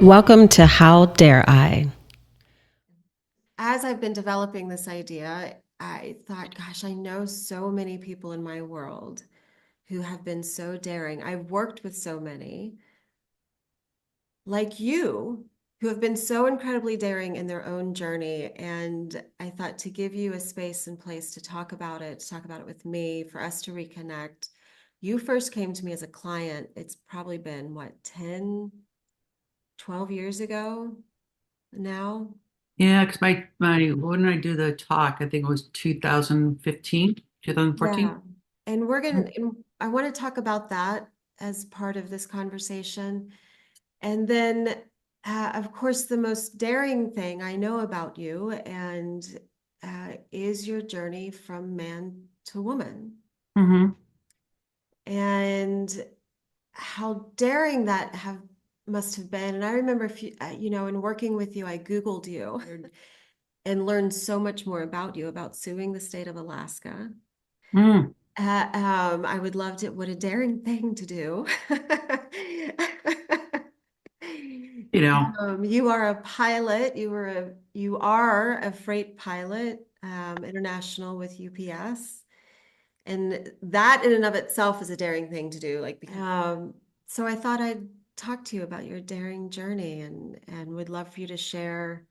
Welcome to How Dare I? As I've been developing this idea, I thought, gosh, I know so many people in my world who have been so daring. I've worked with so many like you who have been so incredibly daring in their own journey. And I thought to give you a space and place to talk about it with me, for us to reconnect. You first came to me as a client. It's probably been what, 10, 12 years ago now? Yeah, because my when did I do the talk? I think it was 2015, 2014. Yeah. And I want to talk about that as part of this conversation. And then, of course, the most daring thing I know about you is your journey from man to woman, Mm-hmm. and how daring that have must have been. And I remember, if you, in working with you, I Googled you and learned so much more about you, about suing the state of Alaska. Mm. I would love to, what a daring thing to do. You know, You are a pilot. You are a freight pilot, international with UPS. And that in and of itself is a daring thing to do. So I thought I'd talk to you about your daring journey and would love for you to share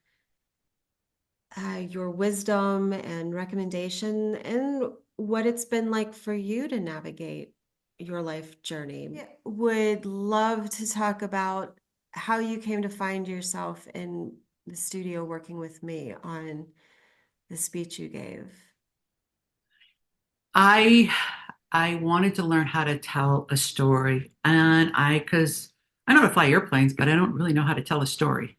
your wisdom and recommendation and what it's been like for you to navigate your life journey. Yeah. Would love to talk about how you came to find yourself in the studio working with me on the speech you gave. I I wanted to learn how to tell a story, and because I know how to fly airplanes, but I don't really know how to tell a story.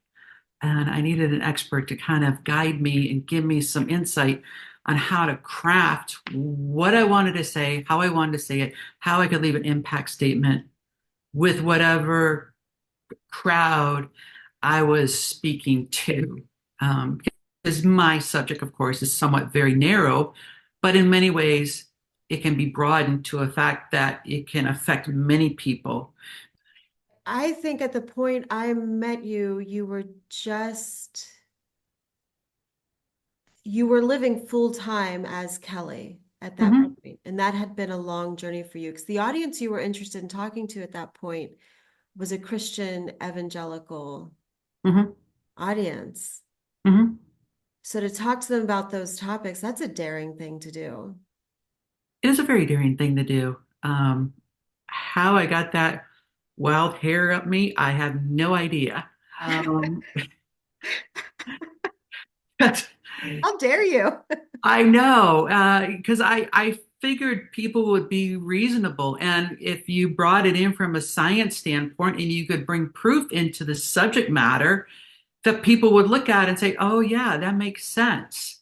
And I needed an expert to kind of guide me and give me some insight on how to craft what I wanted to say, how I wanted to say it, how I could leave an impact statement with whatever crowd I was speaking to. Because my subject, of course, is somewhat very narrow, but in many ways, it can be broadened to a fact that it can affect many people. I think at the point I met you, you were living full time as Kelly at that Hmm. point, and that had been a long journey for you because the audience you were interested in talking to at that point was a Christian evangelical Hmm. audience. Hmm. So to talk to them about those topics, that's a daring thing to do. It is a very daring thing to do. How I got that wild hair up me, I have no idea. Um, How dare you? I know, because I figured people would be reasonable. And if you brought it in from a science standpoint and you could bring proof into the subject matter, that people would look at and say, oh, yeah, that makes sense.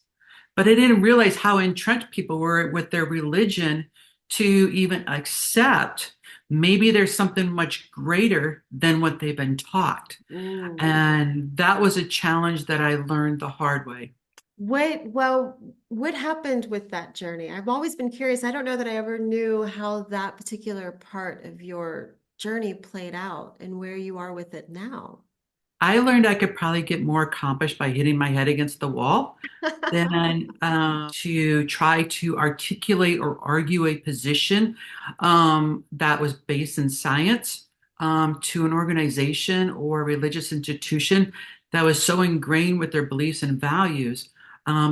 But I didn't realize how entrenched people were with their religion to even accept maybe there's something much greater than what they've been taught. Mm. And that was a challenge that I learned the hard way. What happened with that journey? I've always been curious. I don't know that I ever knew how that particular part of your journey played out and where you are with it now. I learned I could probably get more accomplished by hitting my head against the wall than to try to articulate or argue a position that was based in science to an organization or religious institution that was so ingrained with their beliefs and values.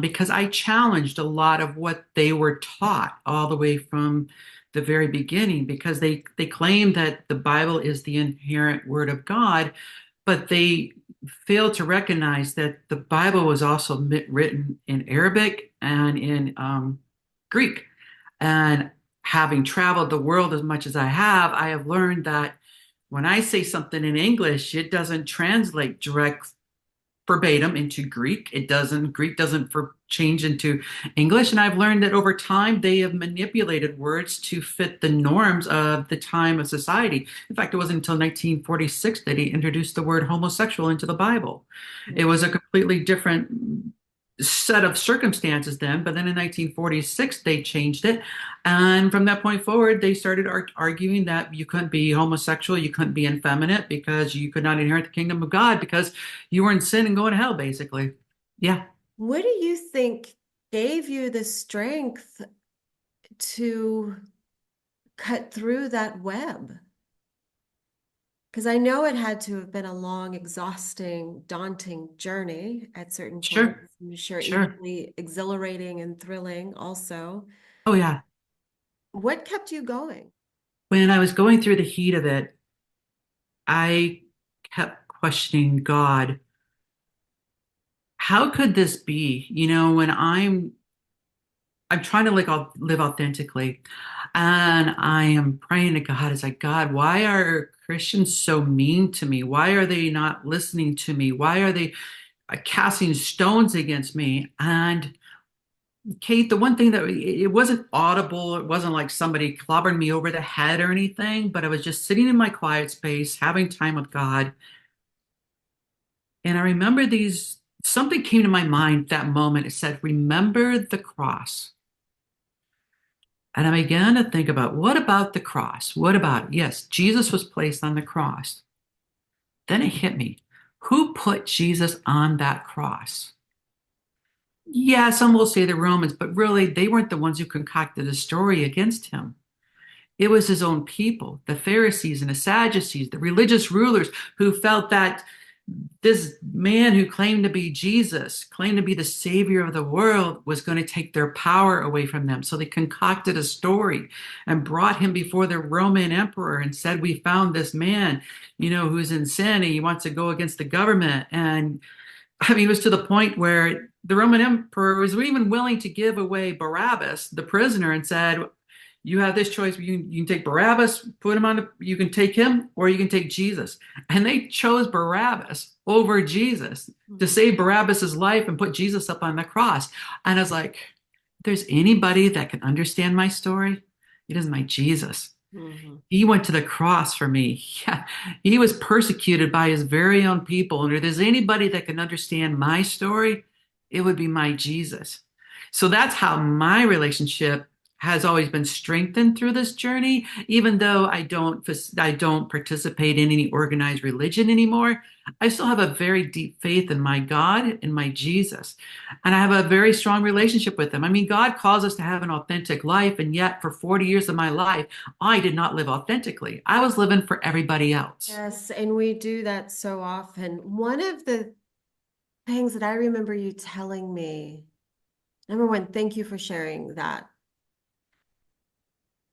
Because I challenged a lot of what they were taught all the way from the very beginning, because they claim that the Bible is the inherent word of God, but they failed to recognize that the Bible was also written in Arabic and in Greek. And having traveled the world as much as I have learned that when I say something in English, it doesn't translate direct verbatim into Greek. Greek doesn't change into English. And I've learned that over time, they have manipulated words to fit the norms of the time of society. In fact, it wasn't until 1946 that he introduced the word homosexual into the Bible. It was a completely different set of circumstances then, but then in 1946 they changed it, and from that point forward they started arguing that you couldn't be homosexual, you couldn't be effeminate because you could not inherit the kingdom of God because you were in sin and going to hell, basically. Yeah. What do you think gave you the strength to cut through that web? Because I know it had to have been a long, exhausting, daunting journey at certain points. Sure. I'm sure Sure. equally exhilarating and thrilling also. Oh yeah. What kept you going? When I was going through the heat of it, I kept questioning God. How could this be? When I'm trying to live authentically, and I am praying to God. It's like, God, why are Christians so mean to me? Why are they not listening to me? Why are they casting stones against me? And Kate, the one thing that it wasn't audible, it wasn't like somebody clobbering me over the head or anything, but I was just sitting in my quiet space, having time with God. And I remember something came to my mind that moment. It said, remember the cross. And I began to think about, what about the cross? What about it? Yes, Jesus was placed on the cross. Then it hit me. Who put Jesus on that cross? Yeah, some will say the Romans, but really they weren't the ones who concocted the story against him. It was his own people, the Pharisees and the Sadducees, the religious rulers who felt that this man who claimed to be Jesus, claimed to be the savior of the world, was going to take their power away from them. So they concocted a story and brought him before the Roman emperor and said, we found this man, who's in sin and he wants to go against the government. And I mean, it was to the point where the Roman emperor was even willing to give away Barabbas, the prisoner, and said, you have this choice. You can take Barabbas, put him on you can take him, or you can take Jesus. And they chose Barabbas over Jesus to Mhm. save Barabbas's life and put Jesus up on the cross. And I was like, if there's anybody that can understand my story, it is my Jesus. Mhm. He went to the cross for me. Yeah, he was persecuted by his very own people. And if there's anybody that can understand my story, it would be my Jesus. So that's how my relationship has always been strengthened through this journey. Even though I don't participate in any organized religion anymore, I still have a very deep faith in my God and my Jesus. And I have a very strong relationship with him. I mean, God calls us to have an authentic life. And yet, for 40 years of my life, I did not live authentically. I was living for everybody else. Yes, and we do that so often. One of the things that I remember you telling me, number one, thank you for sharing that.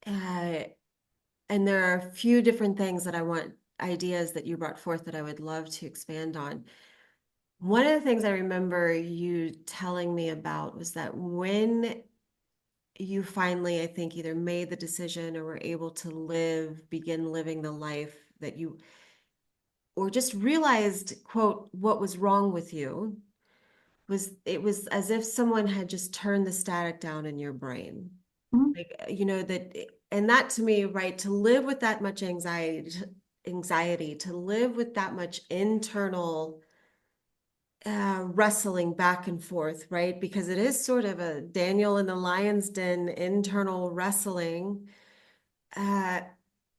Uh, and there are a few different things that I want, ideas that you brought forth that I would love to expand on. One of the things I remember you telling me about was that when you finally, I think, either made the decision or were able to begin living the life that you, or just realized, quote, what was wrong with you, it was as if someone had just turned the static down in your brain. Mhm. Like, and that to me, right, to live with that much anxiety, to live with that much internal wrestling back and forth, right? Because it is sort of a Daniel in the lion's den internal wrestling, uh,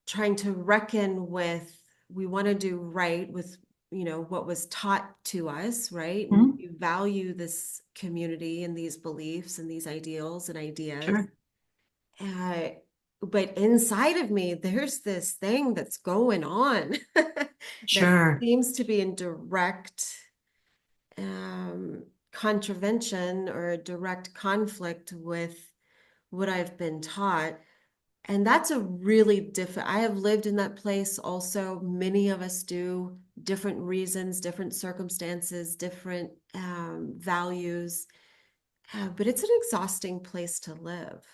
trying to reckon with, we want to do right with, what was taught to us, right? And Mhm. we value this community and these beliefs and these ideals and ideas. Sure, Uh, but inside of me, there's this thing that's going on that sure, seems to be in direct um, contravention or direct conflict with what I've been taught. And that's a really different, I have lived in that place also. Many of us do, different reasons, different circumstances, different values. But it's an exhausting place to live.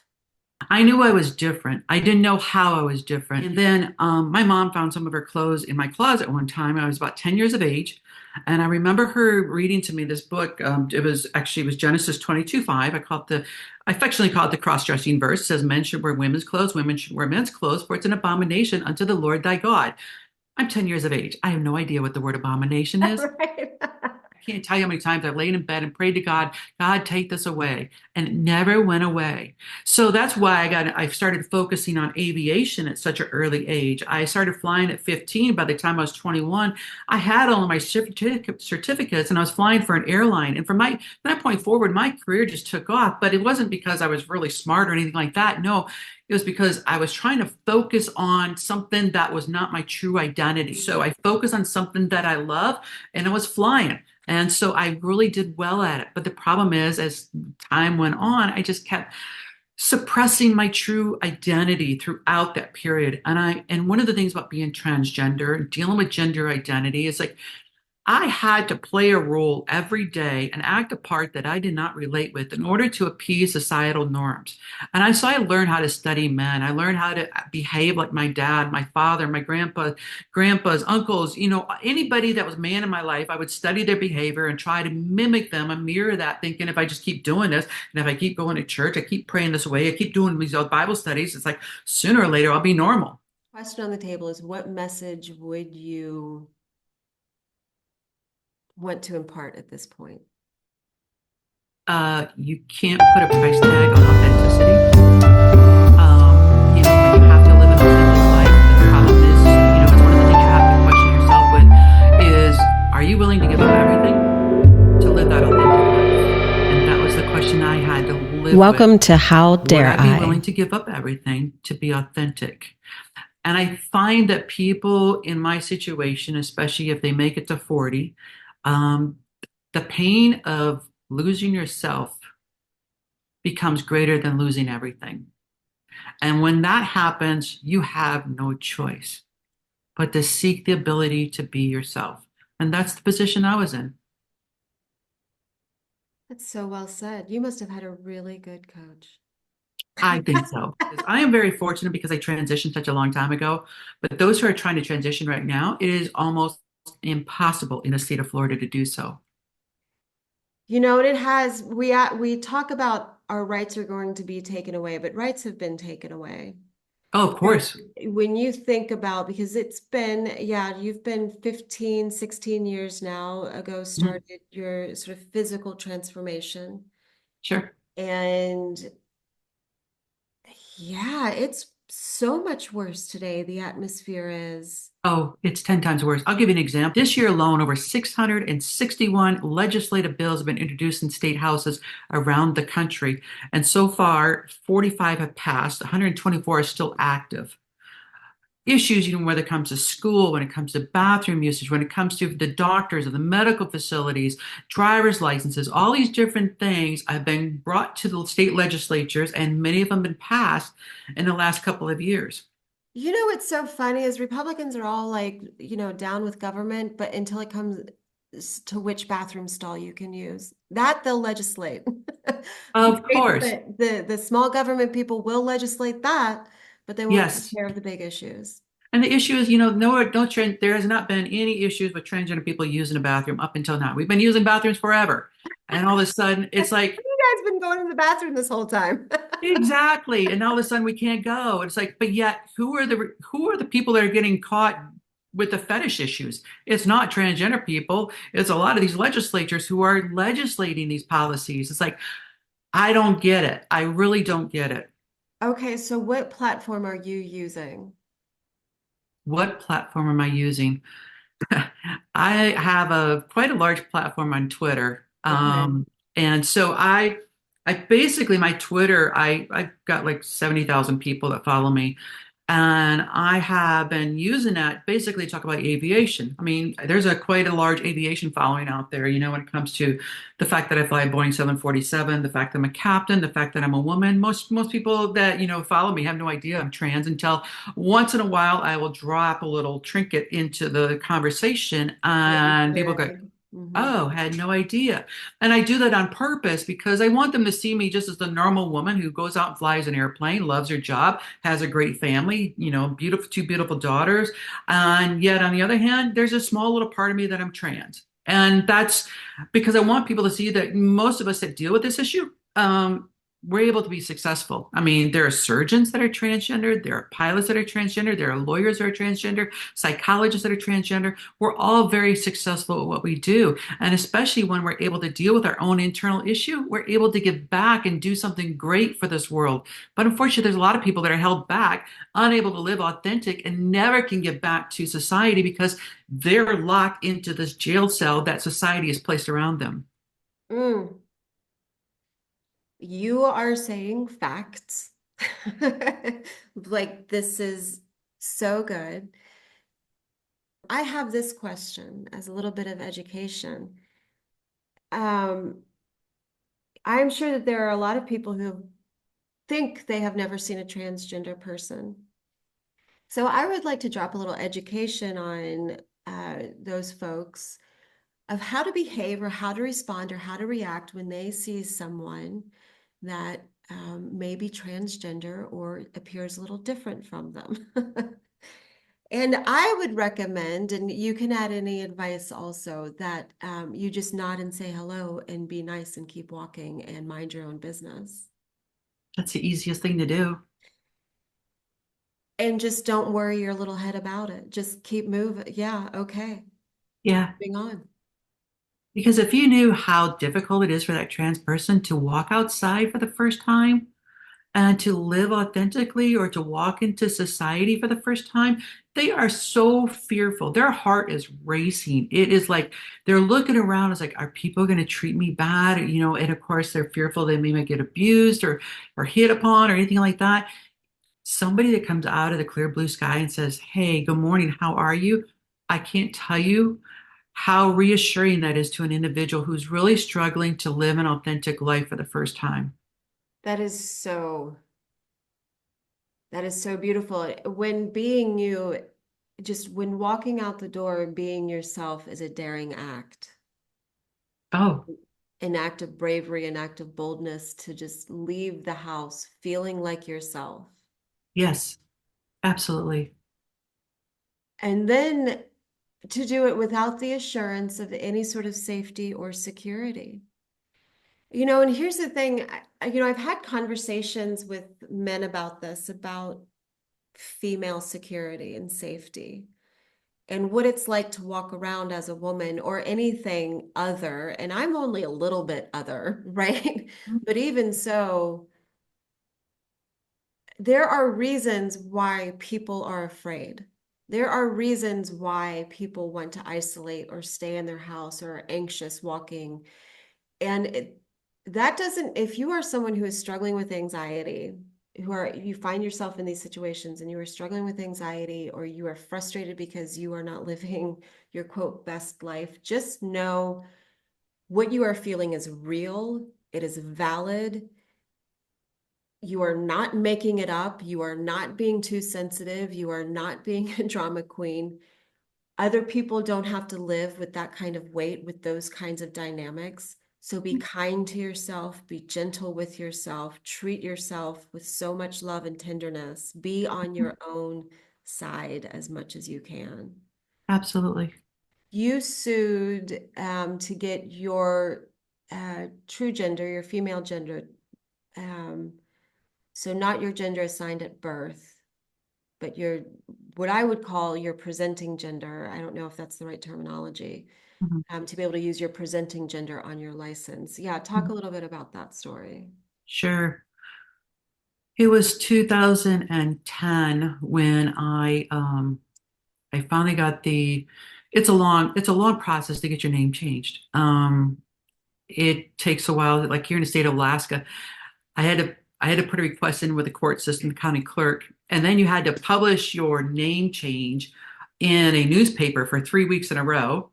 I knew I was different. I didn't know how I was different. And then my mom found some of her clothes in my closet one time. I was about 10 years of age. And I remember her reading to me this book. It was Genesis 22:5. I affectionately call it the cross-dressing verse. It says, men should wear women's clothes, women should wear men's clothes, for it's an abomination unto the Lord thy God. I'm 10 years of age. I have no idea what the word abomination is. Right. can't tell you how many times I've laid in bed and prayed to God, God, take this away. And it never went away. So that's why I started focusing on aviation at such an early age. I started flying at 15. By the time I was 21, I had all of my certificates and I was flying for an airline. And from that point forward, my career just took off. But it wasn't because I was really smart or anything like that. No, it was because I was trying to focus on something that was not my true identity. So I focused on something that I love, and it was flying. And so I really did well at it. But the problem is, as time went on, I just kept suppressing my true identity throughout that period. And one of the things about being transgender and dealing with gender identity is like I had to play a role every day and act a part that I did not relate with in order to appease societal norms. And so I learned how to study men. I learned how to behave like my dad, my father, my grandpas, uncles, anybody that was man in my life. I would study their behavior and try to mimic them and mirror that, thinking if I just keep doing this and if I keep going to church, I keep praying this way, I keep doing these Bible studies, it's like sooner or later I'll be normal. Question on the table is, what message would you want to impart at this point? You can't put a price tag on authenticity. When you have to live an authentic life, the problem is, it's one of the things you have to question yourself with is, are you willing to give up everything to live that authentic life? And that was the question I had to live Welcome with. to How Dare Would I be I? willing to give up everything to be authentic? And I find that people in my situation, especially if they make it to 40, um, the pain of losing yourself becomes greater than losing everything. And when that happens, you have no choice but to seek the ability to be yourself. And that's the position I was in. That's so well said. You must have had a really good coach. I think so. Because I am very fortunate because I transitioned such a long time ago. But those who are trying to transition right now, it is almost impossible in the state of Florida to do so. And we talk about our rights are going to be taken away, but rights have been taken away. Oh, of And course. when you think about, because it's been, yeah, you've been 15, 16 years now ago, Mhm. started your sort of physical transformation. Sure. And yeah, it's so much worse today. The atmosphere is. Oh, it's 10 times worse. I'll give you an example. This year alone, over 661 legislative bills have been introduced in state houses around the country. And so far, 45 have passed, 124 are still active. Issues, whether it comes to school, when it comes to bathroom usage, when it comes to the doctors or the medical facilities, driver's licenses, all these different things have been brought to the state legislatures, and many of them have been passed in the last couple of years. What's so funny is Republicans are all like, down with government, but until it comes to which bathroom stall you can use, that they'll legislate. Of course. The small government people will legislate that, but they won't take Yes. care of the big issues. And the issue is, there has not been any issues with transgender people using a bathroom up until now. We've been using bathrooms forever. And all of a sudden, it's like, You guys been going to the bathroom this whole time. exactly. And all of a sudden we can't go. It's like, but yet who are the people that are getting caught with the fetish issues? It's not transgender people. It's a lot of these legislatures who are legislating these policies. It's like, I don't get it. I really don't get it. Okay, so what platform are you using? What platform am I using? I have quite a large platform on Twitter. Okay. And so I basically my Twitter, I've got like 70,000 people that follow me. And I have been using that basically to talk about aviation. I mean, there's quite a large aviation following out there, when it comes to the fact that I fly a Boeing 747, the fact that I'm a captain, the fact that I'm a woman. Most people that, follow me have no idea I'm trans until once in a while I will drop a little trinket into the conversation Little and people go, flag. Hmm. oh, had no idea. And I do that on purpose because I want them to see me just as the normal woman who goes out and flies an airplane, loves her job, has a great family, two beautiful daughters. And yet, on the other hand, there's a small little part of me that I'm trans. And that's because I want people to see that most of us that deal with this issue, we're able to be successful. I mean, there are surgeons that are transgender, there are pilots that are transgender, there are lawyers that are transgender, psychologists that are transgender. We're all very successful at what we do. And especially when we're able to deal with our own internal issue, we're able to give back and do something great for this world. But unfortunately, there's a lot of people that are held back, unable to live authentic, and never can give back to society because they're locked into this jail cell that society has placed around them. Mm, you are saying facts. Like, this is so good. I have this question as a little bit of education. Um, I'm sure that there are a lot of people who think they have never seen a transgender person. So I would like to drop a little education on those folks of how to behave or how to respond or how to react when they see someone that may be transgender or appears a little different from them. And I would recommend, and you can add any advice also, that you just nod and say hello and be nice and keep walking and mind your own business. That's the easiest thing to do. And just don't worry your little head about it. Just keep moving. Yeah, okay. Yeah. Moving on. Because if you knew how difficult it is for that trans person to walk outside for the first time and to live authentically or to walk into society for the first time, they are so fearful. Their heart is racing. It is like they're looking around. It's like, are people going to treat me bad? You know, and of course they're fearful they may get abused or hit upon or anything like that. Somebody that comes out of the clear blue sky and says, "Hey, good morning, how are you?" I can't tell you how reassuring that is to an individual who's really struggling to live an authentic life for the first time. That is so beautiful. When being you, just when walking out the door, being yourself is a daring act, Oh, an act of bravery, an act of boldness to just leave the house feeling like yourself. yes, absolutely. And then to do it without the assurance of any sort of safety or security. And here's the thing, I've had conversations with men about this, about female security and safety and what it's like to walk around as a woman or anything other. And I'm only a little bit other, right? But even so, there are reasons why people are afraid. There are reasons why people want to isolate or stay in their house or are anxious walking. And that doesn't, if you are someone who is struggling with anxiety, you find yourself in these situations and you are struggling with anxiety or you are frustrated because you are not living your quote best life, just know what you are feeling is real, it is valid. You are not making it up. You are not being too sensitive. You are not being a drama queen. Other people don't have to live with that kind of weight, with those kinds of dynamics. So be kind to yourself, be gentle with yourself, treat yourself with so much love and tenderness. Be on your own side as much as you can. Absolutely. You sued to get your true gender, your female gender, um, so not your gender assigned at birth, but your what I would call your presenting gender. I don't know if that's the right terminology. Mhm. To be able to use your presenting gender on your license. Yeah, talk a little bit about that story. Sure. It was 2010 when I finally got it's a long process to get your name changed. It takes a while. Like here in the state of Alaska, I had to put a request in with the court system, the county clerk, and then you had to publish your name change in a newspaper for 3 weeks in a row.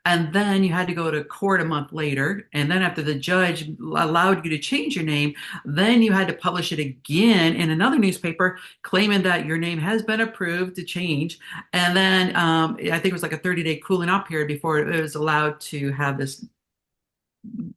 And then you had to go to court a month later. And then after the judge allowed you to change your name, then you had to publish it again in another newspaper claiming that your name has been approved to change. And then I think it was like a 30-day cooling off period before it was allowed to have this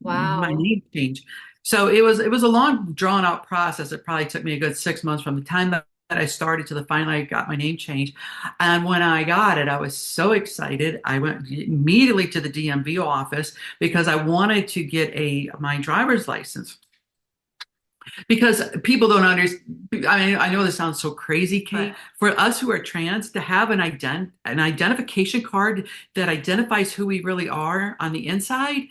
my Wow. name change. So it was a long drawn out process. It probably took me a good 6 months from the time that I started to the finally I got my name changed. And when I got it, I was so excited. I went immediately to the DMV office because I wanted to get a my driver's license. Because people don't understand. I mean, I know this sounds so crazy, Kate. But For us who are trans, to have an identification card that identifies who we really are on the inside,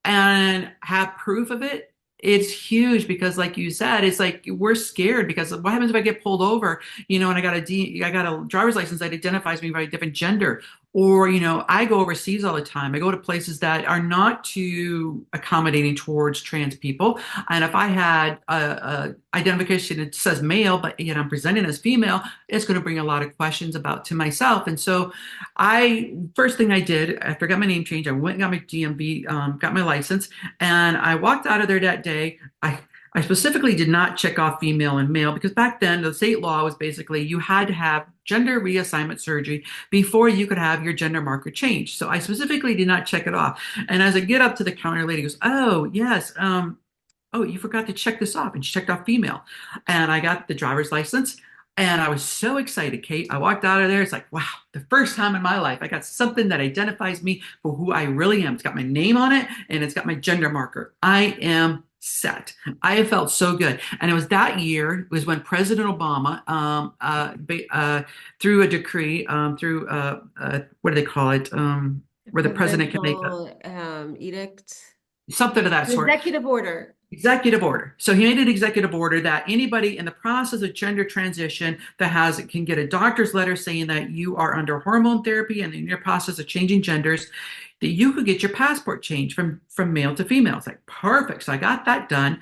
and have proof of it, it's huge because like you said, it's like we're scared because what happens if I get pulled over, and I got a driver's license that identifies me by a different gender. Or, I go overseas all the time. I go to places that are not too accommodating towards trans people. And if I had a identification that says male, but yet I'm presenting as female, it's going to bring a lot of questions about to myself. And so first thing I did after I got my name changed, I went and got my DMV, got my license, and I walked out of there that day. I specifically did not check off female and male because back then the state law was basically you had to have gender reassignment surgery before you could have your gender marker changed. So I specifically did not check it off. And as I get up to the counter, lady goes, "Oh, yes, oh, you forgot to check this off." And she checked off female. And I got the driver's license. And I was so excited, Kate. I walked out of there. It's like, wow, the first time in my life, I got something that identifies me for who I really am. It's got my name on it and it's got my gender marker. I am set. I have felt so good. And it was that year, it was when President Obama, through a decree, what do they call it? Where the president can make presidential edict, something of that an sort. executive order. Executive order. So he made an executive order that anybody in the process of gender transition that can get a doctor's letter saying that you are under hormone therapy and in your process of changing genders, that you could get your passport changed from male to female. It's like perfect. So I got that done.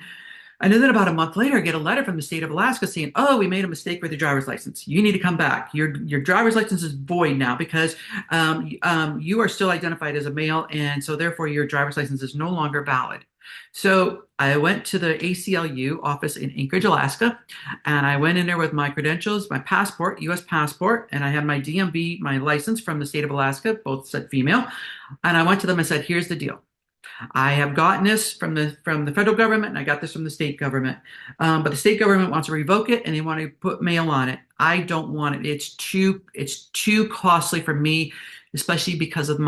And then about a month later, I get a letter from the state of Alaska saying, "Oh, we made a mistake with your driver's license. You need to come back. Your driver's license is void now because you are still identified as a male, and so therefore your driver's license is no longer valid." So I went to the ACLU office in Anchorage, Alaska, and I went in there with my credentials, my passport, U.S. passport, and I had my DMV, my license from the state of Alaska, both said female. And I went to them and said, "Here's the deal. I have gotten this from the federal government, and I got this from the state government. But the state government wants to revoke it, and they want to put male on it. I don't want it. It's too costly for me, especially because of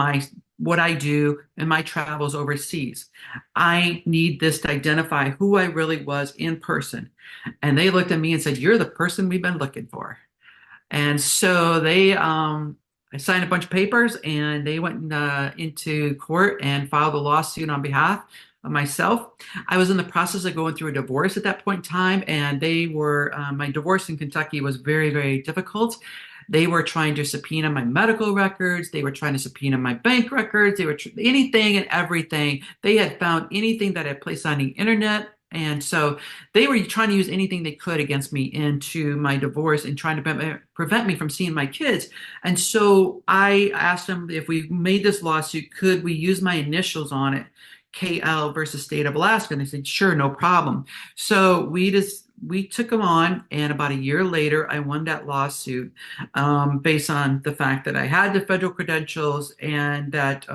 what I do and my travels overseas. I need this to identify who I really was in person." And they looked at me and said, "You're the person we've been looking for." And so I signed a bunch of papers and they went into court and filed a lawsuit on behalf of myself. I was in the process of going through a divorce at that point in time, and my divorce in Kentucky was very, very difficult. They were trying to subpoena my medical records. They were trying to subpoena my bank records. They were anything and everything. They had found anything that I had placed on the internet. And so they were trying to use anything they could against me into my divorce and trying to prevent me from seeing my kids. And so I asked them if we made this lawsuit, could we use my initials on it, KL versus State of Alaska? And they said, "Sure, no problem." So we took them on, and about a year later, I won that lawsuit based on the fact that I had the federal credentials and that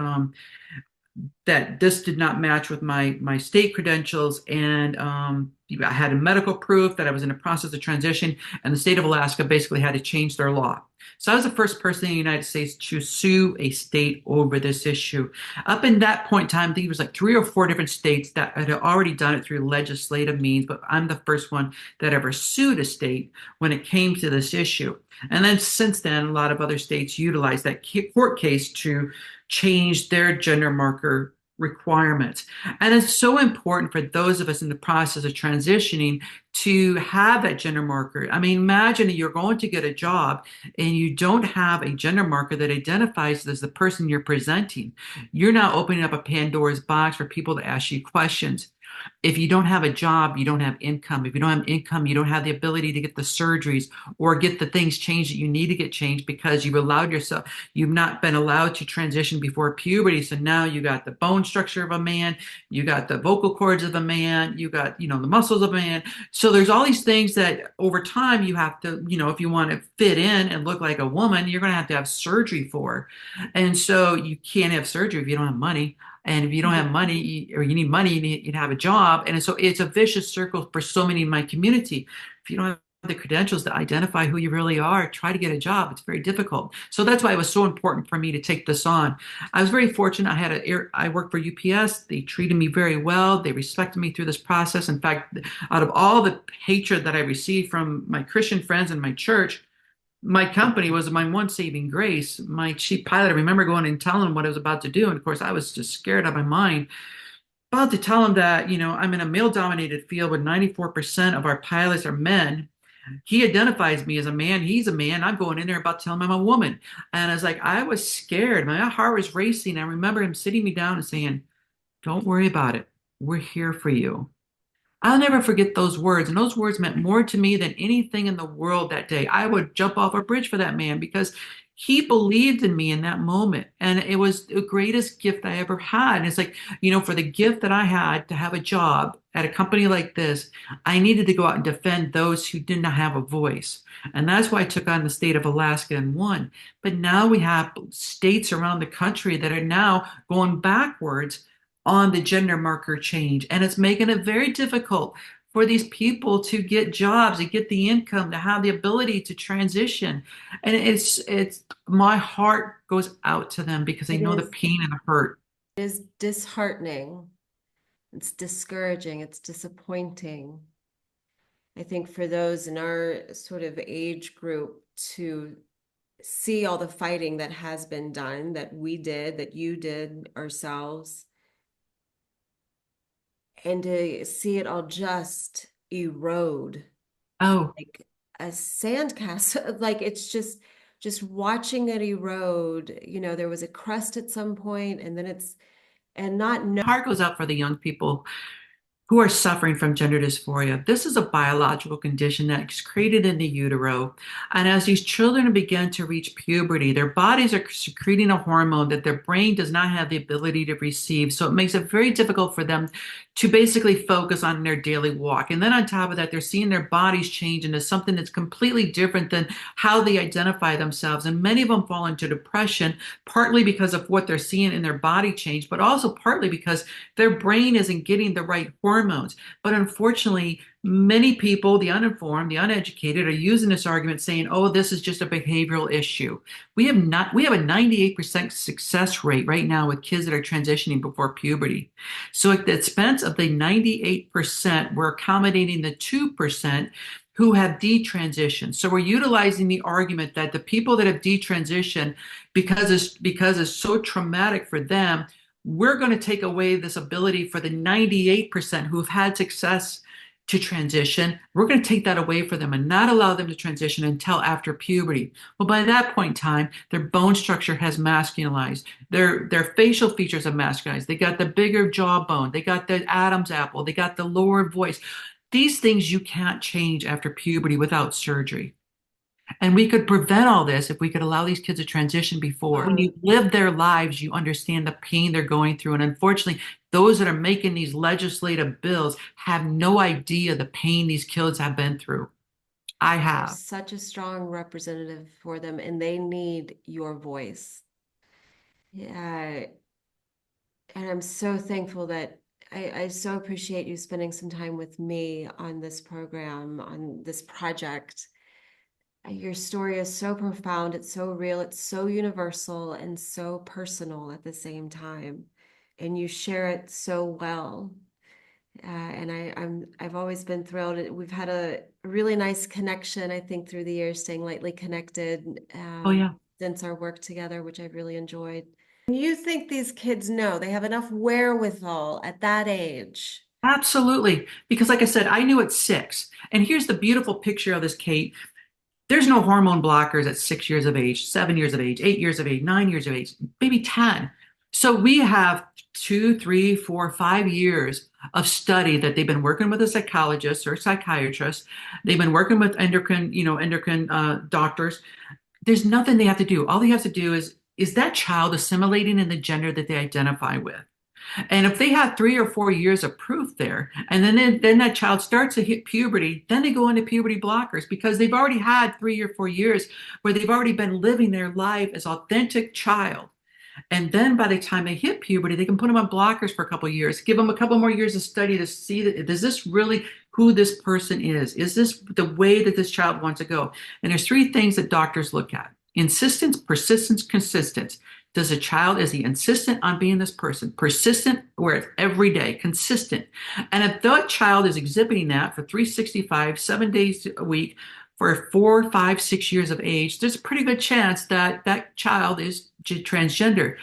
this did not match with my state credentials, and I had a medical proof that I was in the process of transition, and the state of Alaska basically had to change their law. So I was the first person in the United States to sue a state over this issue. Up in that point in time, I think it was like 3 or 4 different states that had already done it through legislative means, but I'm the first one that ever sued a state when it came to this issue. And then since then, a lot of other states utilized that court case to change their gender marker requirements. And it's so important for those of us in the process of transitioning to have that gender marker. I mean, imagine you're going to get a job and you don't have a gender marker that identifies as the person you're presenting. You're now opening up a Pandora's box for people to ask you questions. If you don't have a job, you don't have income. If you don't have income, you don't have the ability to get the surgeries or get the things changed that you need to get changed because you've not been allowed to transition before puberty. So now you got the bone structure of a man, you got the vocal cords of a man, you got, the muscles of a man. So there's all these things that over time you have to, if you want to fit in and look like a woman, you're going to have surgery for. And so you can't have surgery if you don't have money. And if you don't have money or you need money, you need to have a job. And so it's a vicious circle for so many in my community. If you don't have the credentials to identify who you really are, try to get a job. It's very difficult. So that's why it was so important for me to take this on. I was very fortunate. I worked for UPS. They treated me very well. They respected me through this process. In fact, out of all the hatred that I received from my Christian friends and my church, my company was my one saving grace. My chief pilot, I remember going and telling him what I was about to do. And of course, I was just scared out of my mind. About to tell him that, I'm in a male dominated field with 94% of our pilots are men. He identifies me as a man. He's a man. I'm going in there about to tell him I'm a woman. And I was like, I was scared. My heart was racing. I remember him sitting me down and saying, don't worry about it. We're here for you. I'll never forget those words. And those words meant more to me than anything in the world that day. I would jump off a bridge for that man because he believed in me in that moment. And it was the greatest gift I ever had. And it's like, for the gift that I had to have a job at a company like this, I needed to go out and defend those who did not have a voice. And that's why I took on the state of Alaska and won. But now we have states around the country that are now going backwards on the gender marker change. And it's making it very difficult for these people to get jobs, to get the income, to have the ability to transition. And it's my heart goes out to them because I It know the is, pain and the hurt. it is disheartening. It's discouraging. It's disappointing. I think for those in our sort of age group to see all the fighting that has been done, that we did, that you did ourselves, and to see it all just erode Oh, like a sandcastle. Like it's just watching it erode. There was a crust at some point, and then and not know. heart goes out for the young people who are suffering from gender dysphoria. This is a biological condition that's created in the utero. And as these children begin to reach puberty, their bodies are secreting a hormone that their brain does not have the ability to receive. So it makes it very difficult for them to basically focus on their daily walk. And then on top of that, they're seeing their bodies change into something that's completely different than how they identify themselves. And many of them fall into depression, partly because of what they're seeing in their body change, but also partly because their brain isn't getting the right hormones. But unfortunately, many people, the uninformed, the uneducated, are using this argument saying, oh, this is just a behavioral issue. We have a 98% success rate right now with kids that are transitioning before puberty. So at the expense of the 98%, we're accommodating the 2% who have detransitioned. So we're utilizing the argument that the people that have detransitioned, because it's so traumatic for them, we're going to take away this ability for the 98% who've had success to transition. We're going to take that away for them and not allow them to transition until after puberty. Well, by that point in time, their bone structure has masculinized. Their facial features have masculinized. They got the bigger jawbone. They got the Adam's apple. They got the lower voice. These things you can't change after puberty without surgery. And we could prevent all this if we could allow these kids to transition before. When you live their lives, you understand the pain they're going through. And unfortunately, those that are making these legislative bills have no idea the pain these kids have been through. I You're have. such a strong representative for them, and they need your voice. Yeah, and I'm so thankful that I so appreciate you spending some time with me on this program, on this project. Your story is so profound, it's so real, it's so universal and so personal at the same time. And you share it so well. And I've always been thrilled. We've had a really nice connection, I think, through the years, staying lightly connected Oh, yeah. since our work together, which I've really enjoyed. You think these kids know they have enough wherewithal at that age? Absolutely. Because, like I said, I knew at 6. And here's the beautiful picture of this, Kate. There's no hormone blockers at 6 years of age, 7 years of age, 8 years of age, 9 years of age, maybe 10. So we have 2, 3, 4, 5 years of study that they've been working with a psychologist or psychiatrist. They've been working with endocrine doctors. There's nothing they have to do. All they have to do is that child assimilating in the gender that they identify with. And if they have 3 or 4 years of proof there, and then that child starts to hit puberty, then they go into puberty blockers because they've already had 3 or 4 years where they've already been living their life as authentic child. And then by the time they hit puberty, they can put them on blockers for a couple of years, give them a couple more years of study to see that does this really who this person is. Is this the way that this child wants to go? And there's three things that doctors look at: insistence, persistence, consistence. Does a child, is he insistent on being this person? Persistent, where it's every day, consistent. And if that child is exhibiting that for 365, 7 days a week, for 4, 5, 6 years of age, there's a pretty good chance that that child is transgender.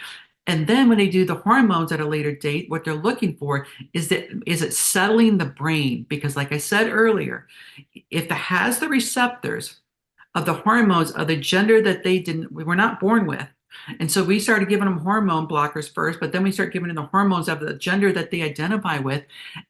And then when they do the hormones at a later date, what they're looking for is it settling the brain? Because like I said earlier, if it has the receptors of the hormones of the gender that we were not born with. And so we started giving them hormone blockers first, but then we start giving them the hormones of the gender that they identify with.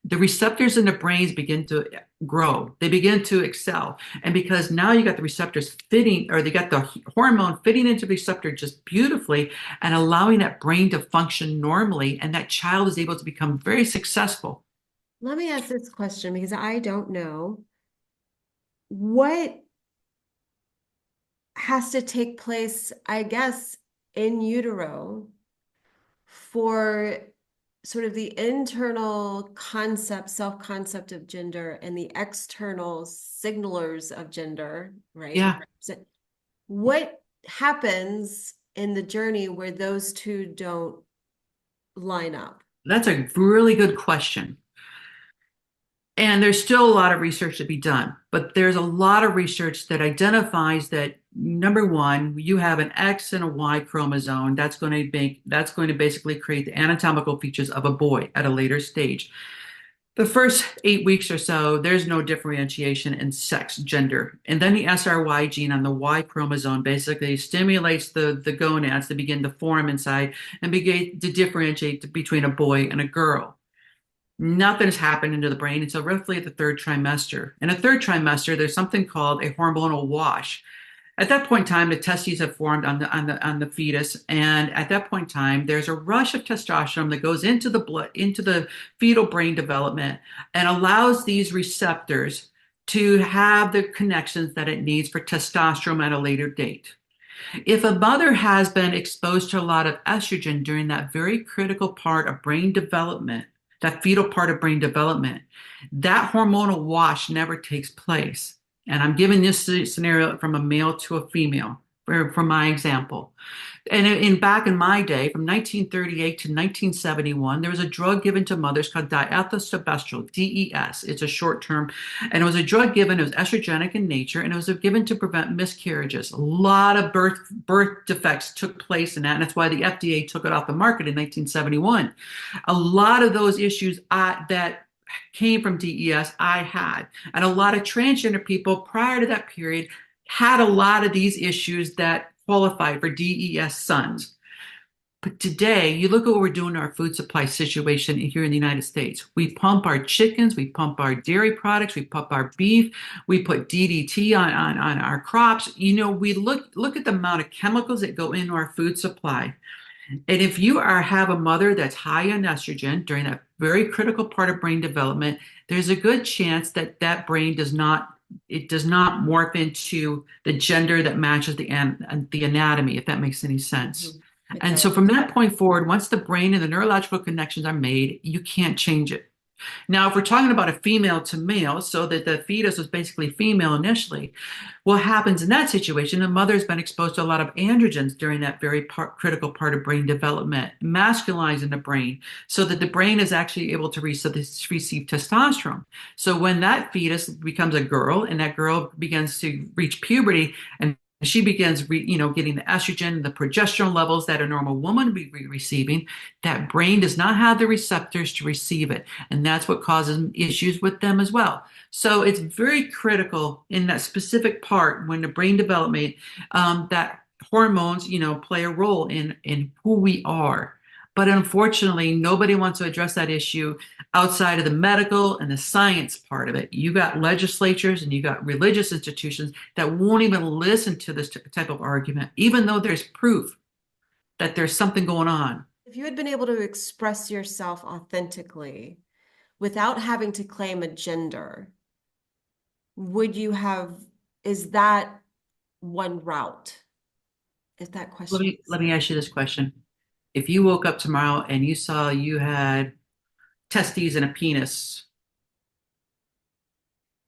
The receptors in the brains begin to grow. They begin to excel. And because now you got the receptors fitting, or they got the hormone fitting into the receptor just beautifully and allowing that brain to function normally, and that child is able to become very successful. Let me ask this question because I don't know. What has to take place, I guess, in utero for sort of the internal concept, self-concept of gender and the external signalers of gender, right? Yeah, So what happens in the journey where those two don't line up? that's a really good question. And there's still a lot of research to be done, but there's a lot of research that identifies that number one, you have an X and a Y chromosome that's going to basically create the anatomical features of a boy at a later stage. The first 8 weeks or so, there's no differentiation in sex, gender. And then the SRY gene on the Y chromosome basically stimulates the gonads to begin to form inside and begin to differentiate between a boy and a girl. Nothing has happened into the brain until roughly the third trimester. In a third trimester, there's something called a hormonal wash. At that point in time, the testes have formed on the fetus, and at that point in time, there's a rush of testosterone that goes into the blood, into the fetal brain development, and allows these receptors to have the connections that it needs for testosterone at a later date. If a mother has been exposed to a lot of estrogen during that very critical part of brain development, that fetal part of brain development, that hormonal wash never takes place. And I'm giving this scenario from a male to a female for my example. And back in my day, from 1938 to 1971, there was a drug given to mothers called diethylstilbestrol, DES. It's a short term, and it was a drug given. It was estrogenic in nature, and it was given to prevent miscarriages. A lot of birth defects took place in that, and that's why the FDA took it off the market in 1971. A lot of those issues that came from DES I had, and a lot of transgender people prior to that period had a lot of these issues that qualified for DES sons. But today, you look at what we're doing in our food supply situation here in the United States. We pump our chickens, we pump our dairy products, we pump our beef, we put DDT on our crops. We look at the amount of chemicals that go into our food supply. And if you have a mother that's high on estrogen during that very critical part of brain development, there's a good chance that that brain does not morph into the gender that matches the anatomy, if that makes any sense. It And so does. from that point forward, once the brain and the neurological connections are made, you can't change it. Now, if we're talking about a female to male, so that the fetus was basically female initially, what happens in that situation? The mother's been exposed to a lot of androgens during that very critical part of brain development, masculizing the brain, so that the brain is actually able to receive testosterone. So when that fetus becomes a girl and that girl begins to reach puberty and she begins, getting the estrogen and the progesterone levels that a normal woman would be receiving, that brain does not have the receptors to receive it. And that's what causes issues with them as well. So it's very critical in that specific part when the brain development, that hormones, play a role in who we are. But unfortunately, nobody wants to address that issue outside of the medical and the science part of it. You got legislatures and you got religious institutions that won't even listen to this type of argument, even though there's proof that there's something going on. If you had been able to express yourself authentically without having to claim a gender, is that one route? Is that Let question? me let me ask you this question. If you woke up tomorrow and you saw you had testes and a penis,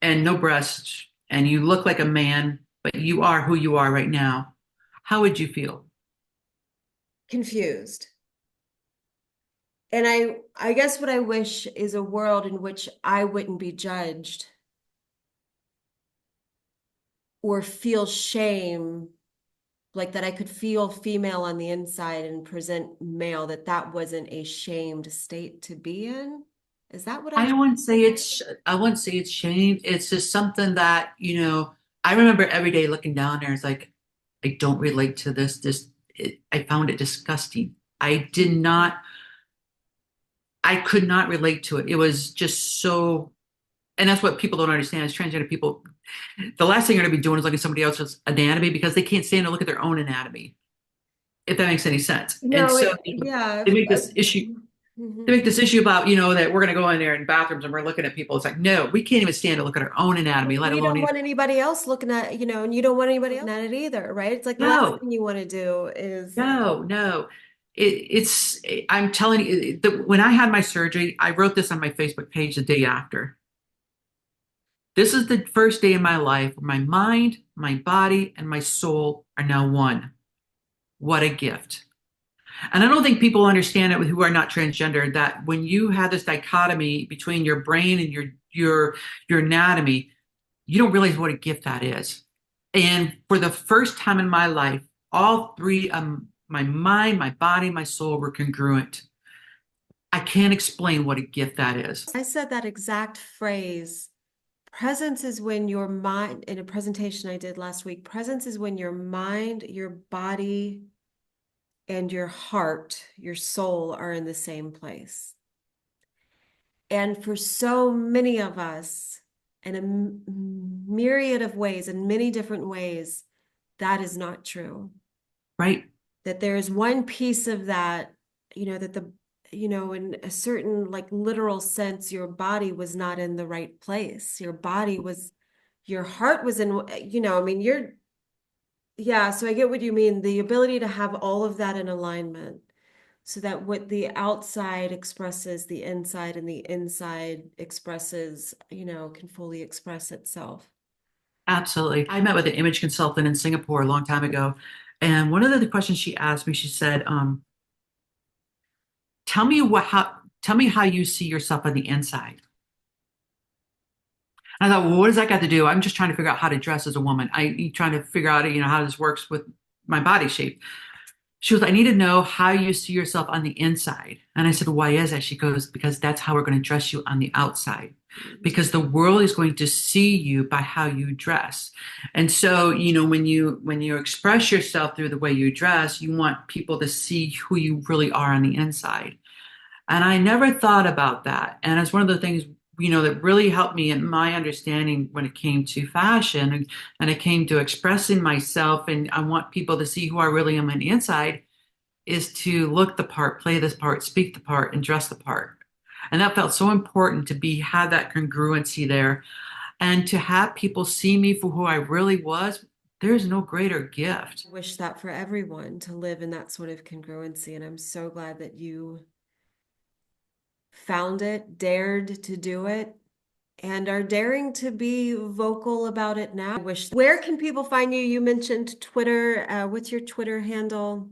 and no breasts, and you look like a man, but you are who you are right now, how would you feel? Confused. And I guess what I wish is a world in which I wouldn't be judged or feel shame, like that I could feel female on the inside and present male, that that wasn't a shamed state to be in. Is that what I'm I wouldn't say it's shame. It's just something that, I remember every day looking down there. It's like, I don't relate to this. I found it disgusting. I could not relate to it. It was just so, and that's what people don't understand is transgender people. The last thing you're going to be doing is looking at somebody else's anatomy because they can't stand to look at their own anatomy, if that makes any sense. And No, so yeah. they make this issue they Mhm. make this issue about, that we're going to go in there in bathrooms and we're looking at people. It's like, no, we can't even stand to look at our own anatomy, let We alone don't want anybody else looking at, and you don't want anybody else looking at it either, right? It's like the last no, thing you want to do is no. I'm telling you, when I had my surgery, I wrote this on my Facebook page the day after. This is the first day in my life where my mind, my body, and my soul are now one. What a gift. And I don't think people understand it who are not transgender that when you have this dichotomy between your brain and your anatomy, you don't realize what a gift that is. And for the first time in my life, all three, my mind, my body, my soul were congruent. I can't explain what a gift that is. I said that exact phrase. Presence is when your mind, in a presentation I did last week, presence is when your mind, your body, and your heart, your soul are in the same place. And for so many of us, in a myriad of ways, in many different ways, that is not true. Right? That there is one piece of that, that in a certain like literal sense, your body was not in the right place. Your heart was in, I mean, yeah, so I get what you mean. The ability to have all of that in alignment so that what the outside expresses the inside and the inside expresses, can fully express itself. Absolutely. I met with an image consultant in Singapore a long time ago. And one of the questions she asked me, she said, tell me how you see yourself on the inside. And I thought, well, what does that got to do? I'm just trying to figure out how to dress as a woman. I trying to figure out, how this works with my body shape. She goes, I need to know how you see yourself on the inside. And I said, why is that? She goes, because that's how we're going to dress you on the outside. Because the world is going to see you by how you dress. And so, when you express yourself through the way you dress, you want people to see who you really are on the inside. And I never thought about that. And it's one of the things, that really helped me in my understanding when it came to fashion and it came to expressing myself. And I want people to see who I really am on the inside is to look the part, play this part, speak the part, and dress the part. And that felt so important to have that congruency there and to have people see me for who I really was. There's no greater gift. I wish that for everyone to live in that sort of congruency. And I'm so glad that you found it, dared to do it, and are daring to be vocal about it now. Where can people find you? You mentioned Twitter. What's your Twitter handle?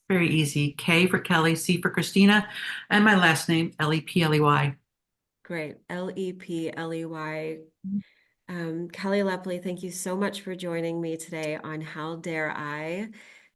Very easy. K for Kelly, C for Christina, and my last name, Lepley. Great. Lepley. Kelly Lepley, thank you so much for joining me today on How Dare I?